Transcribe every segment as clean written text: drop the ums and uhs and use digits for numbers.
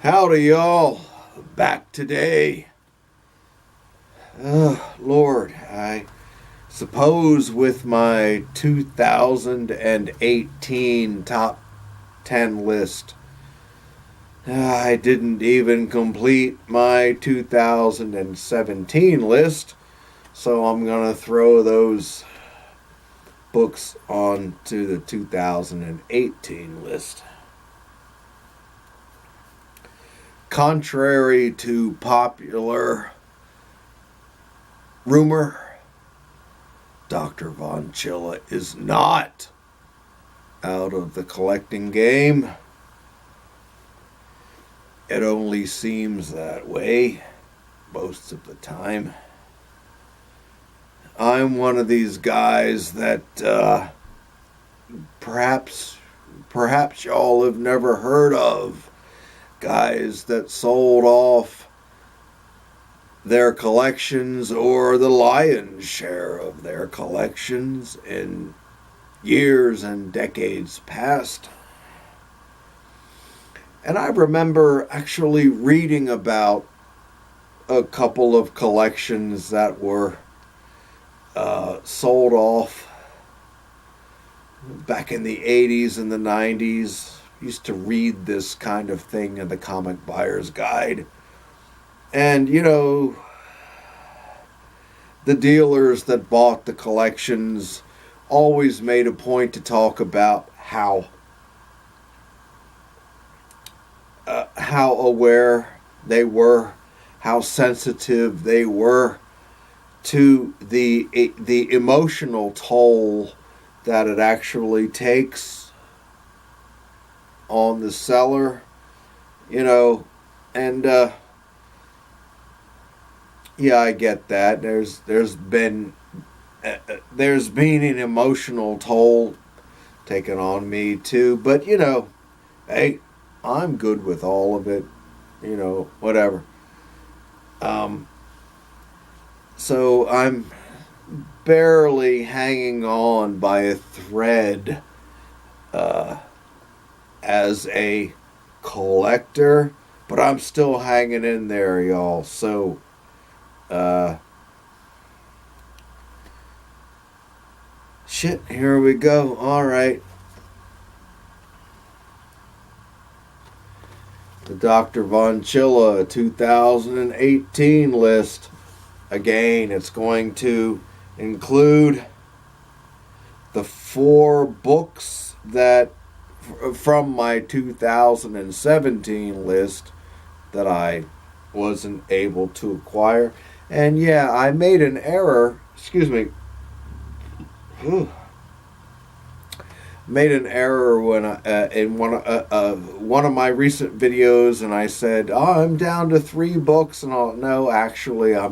Howdy, y'all. Back today. Lord, I suppose with my 2018 top 10 list, I didn't even complete my 2017 list, so I'm going to throw those books onto the 2018 list. Contrary to popular rumor, Dr. Von Chilla is not out of the collecting game. It only seems that way most of the time. I'm one of these guys that perhaps y'all have never heard of. Guys that sold off their collections or the lion's share of their collections in years and decades past. And I remember actually reading about a couple of collections that were sold off back in the 80s and the 90s. Used to read this kind of thing in the Comic Buyer's Guide. And, you know, the dealers that bought the collections always made a point to talk about how aware they were, how sensitive they were to the emotional toll that it actually takes on the seller, you know, and yeah, I get that. There's been an emotional toll taken on me too, but you know, hey, I'm good with all of it, you know, whatever. So I'm barely hanging on by a thread as a collector, but I'm still hanging in there, y'all. So shit, here we go. All right. The Dr. Von Chilla 2018 list. Again, it's going to include the 4 books that from my 2017 list that I wasn't able to acquire. And yeah, I made an error. Excuse me. Made an error when in one of my recent videos, and I said, "Oh, I'm down to 3 books," and all. No, actually, I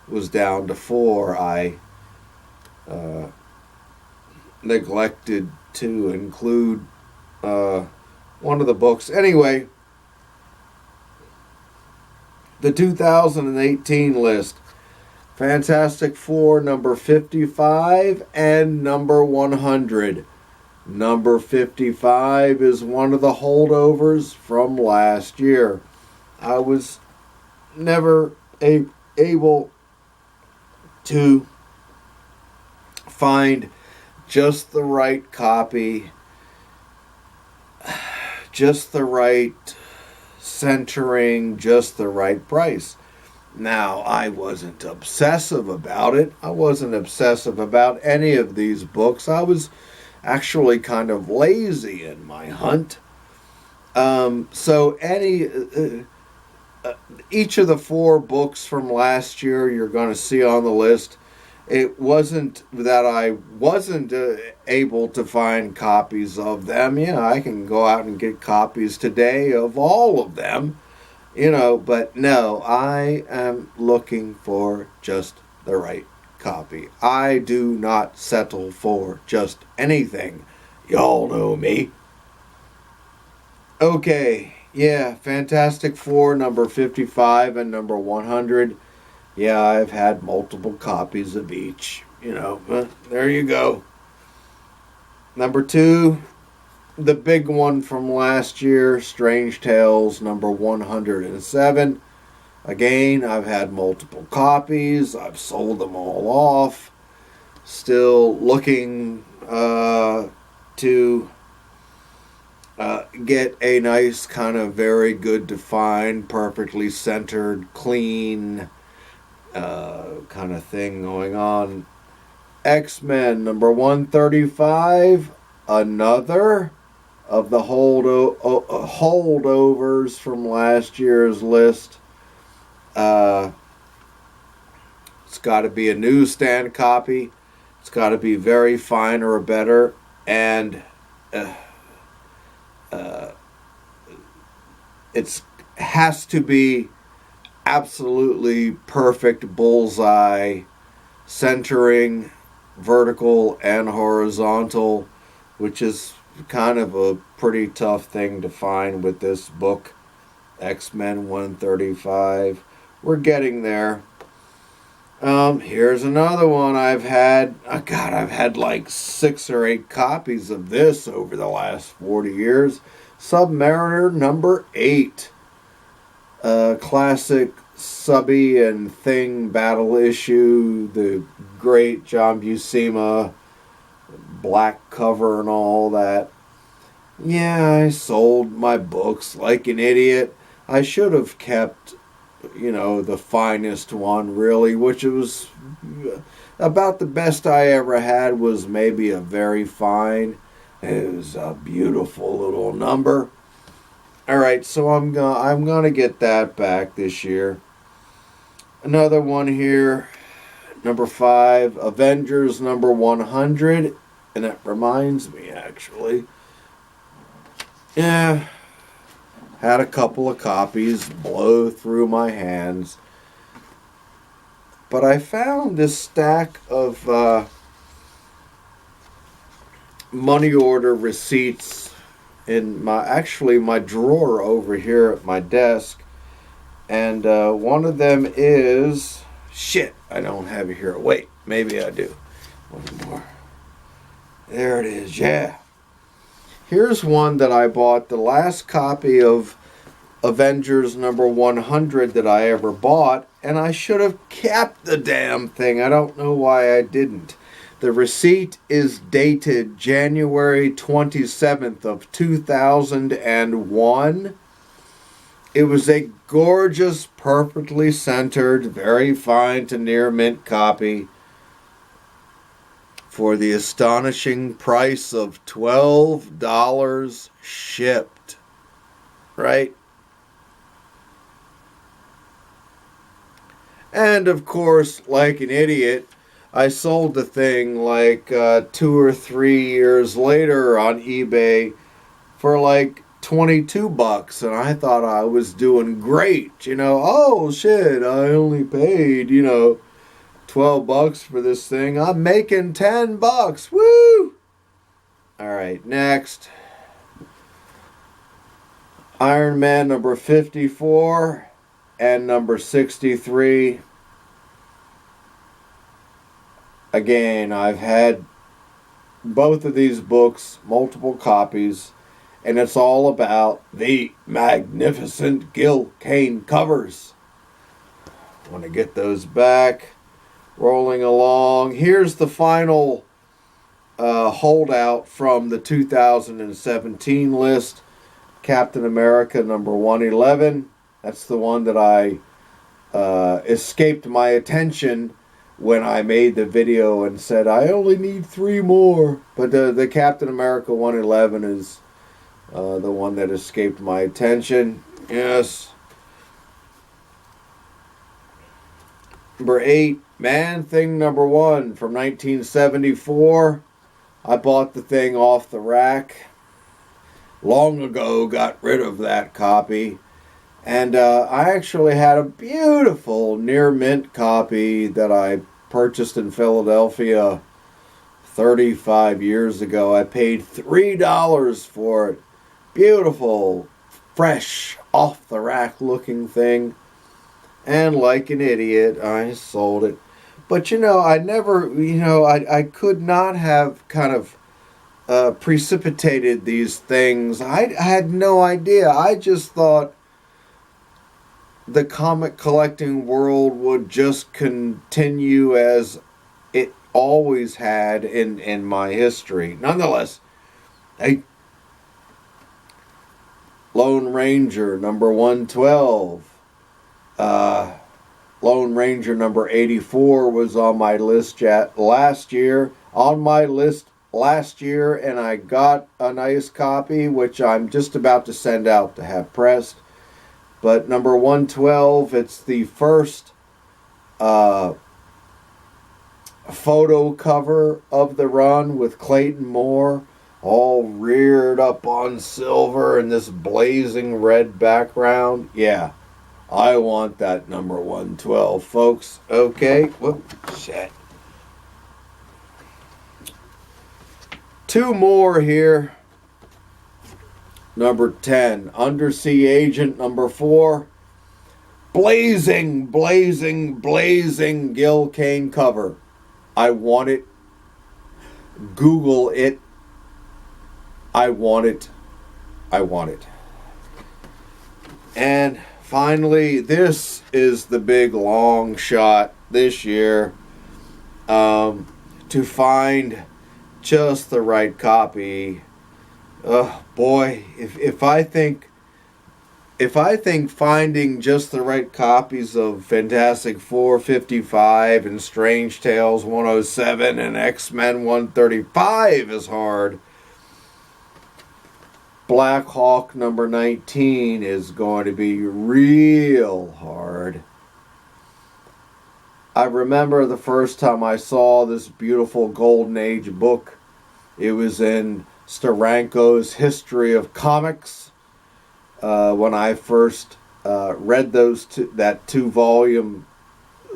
was down to 4. I neglected to include one of the books. Anyway, the 2018 list. Fantastic Four number 55 and number 100. Number 55 is one of the holdovers from last year. I was never able to find just the right copy, just the right centering, just the right price. Now, I wasn't obsessive about it. I wasn't obsessive about any of these books. I was actually kind of lazy in my hunt. So each of the 4 books from last year you're going to see on the list. It wasn't that I wasn't able to find copies of them. Yeah, I can go out and get copies today of all of them, you know, but no, I am looking for just the right copy. I do not settle for just anything. Y'all know me. Okay, yeah, Fantastic Four number 55 and number 100. Yeah, I've had multiple copies of each, you know, but there you go. Number 2, the big one from last year, Strange Tales number 107. Again, I've had multiple copies. I've sold them all off. Still looking to get a nice kind of very good defined, perfectly centered, clean kind of thing going on. X-Men number 135. Another of the holdovers from last year's list. It's got to be a newsstand copy. It's got to be very fine or better, and it has to be absolutely perfect bullseye, centering, vertical and horizontal, which is kind of a pretty tough thing to find with this book, X-Men 135. We're getting there. Here's another one I've had. I've had like 6 or 8 copies of this over the last 40 years. Submariner number 8. Classic Subby and Thing battle issue. The great John Buscema black cover and all that. Yeah, I sold my books like an idiot. I should have kept, the finest one, really, which was about the best I ever had, was maybe a very fine. It was a beautiful little number. All right, so I'm gonna get that back this year. Another one here, number 5, Avengers number 100, and that reminds me, actually. Yeah, had a couple of copies blow through my hands. But I found this stack of money order receipts in my drawer over here at my desk. And one of them is... Shit, I don't have it here. Wait, maybe I do. One more. There it is, yeah. Here's one that I bought, the last copy of Avengers number 100 that I ever bought, and I should have kept the damn thing. I don't know why I didn't. The receipt is dated January 27th of 2001. It was a gorgeous, perfectly centered, very fine to near mint copy for the astonishing price of $12 shipped. Right? And of course, like an idiot, I sold the thing like 2 or 3 years later on eBay for like $22, and I thought I was doing great. Oh shit, I only paid, $12 for this thing. I'm making $10. Woo! Alright, next. Iron Man number 54 and number 63. Again, I've had both of these books, multiple copies, and it's all about the magnificent Gil Kane covers. Want to get those back. Rolling along. Here's the final holdout from the 2017 list. Captain America number 111. That's the one that I escaped my attention when I made the video and said, I only need 3 more. But the Captain America 111 is the one that escaped my attention. Yes. Number 8, Man-Thing number 1 from 1974. I bought the thing off the rack. Long ago, got rid of that copy. And I actually had a beautiful near mint copy that I purchased in Philadelphia 35 years ago. I paid $3 for it. Beautiful, fresh, off the rack looking thing. And like an idiot, I sold it. But I never, I could not have kind of precipitated these things. I had no idea. I just thought the comic collecting world would just continue as it always had in my history. Nonetheless, hey, Lone Ranger number 112. Lone Ranger number 84 was on my list last year. On my list last year, and I got a nice copy, which I'm just about to send out to have pressed. But number 112, it's the first photo cover of the run with Clayton Moore, all reared up on silver and this blazing red background. Yeah, I want that number 112, folks. Okay, whoop, shit. Two more here. Number 10, Undersea Agent number 4. Blazing, blazing, blazing Gil Kane cover. I want it. Google it. I want it. I want it. And finally, this is the big long shot this year. To find just the right copy. Boy, if I think finding just the right copies of Fantastic Four 55 and Strange Tales 107 and X-Men 135 is hard, Black Hawk number 19 is going to be real hard. I remember the first time I saw this beautiful Golden Age book. It was in Steranko's History of Comics. When I first read that 2-volume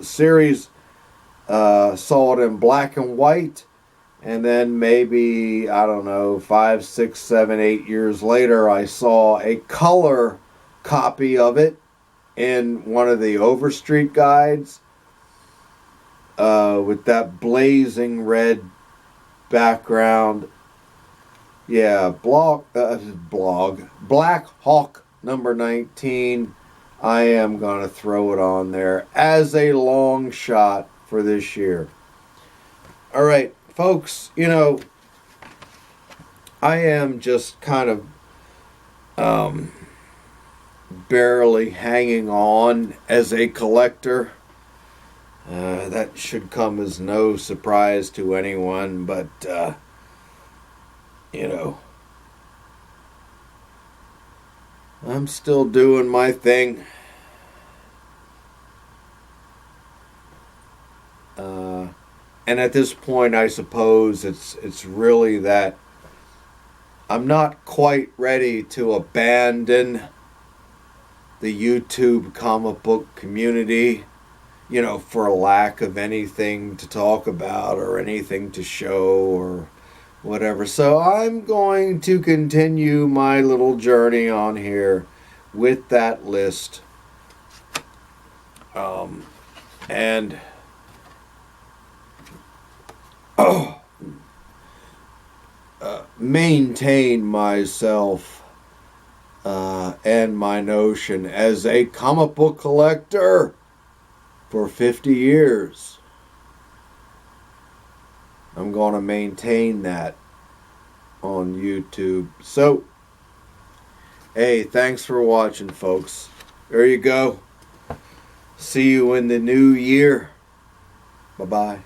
series, saw it in black and white, and then maybe, I don't know, 5, 6, 7, 8 years later, I saw a color copy of it in one of the Overstreet guides with that blazing red background. Yeah, Black Hawk number 19. I am going to throw it on there as a long shot for this year. All right, folks, I am just kind of barely hanging on as a collector. That should come as no surprise to anyone, but I'm still doing my thing. And at this point, I suppose it's really that I'm not quite ready to abandon the YouTube comic book community, for lack of anything to talk about or anything to show or whatever. So I'm going to continue my little journey on here with that list. And maintain myself and my notion as a comic book collector for 50 years. I'm going to maintain that on YouTube. So, hey, thanks for watching, folks. There you go. See you in the new year. Bye-bye.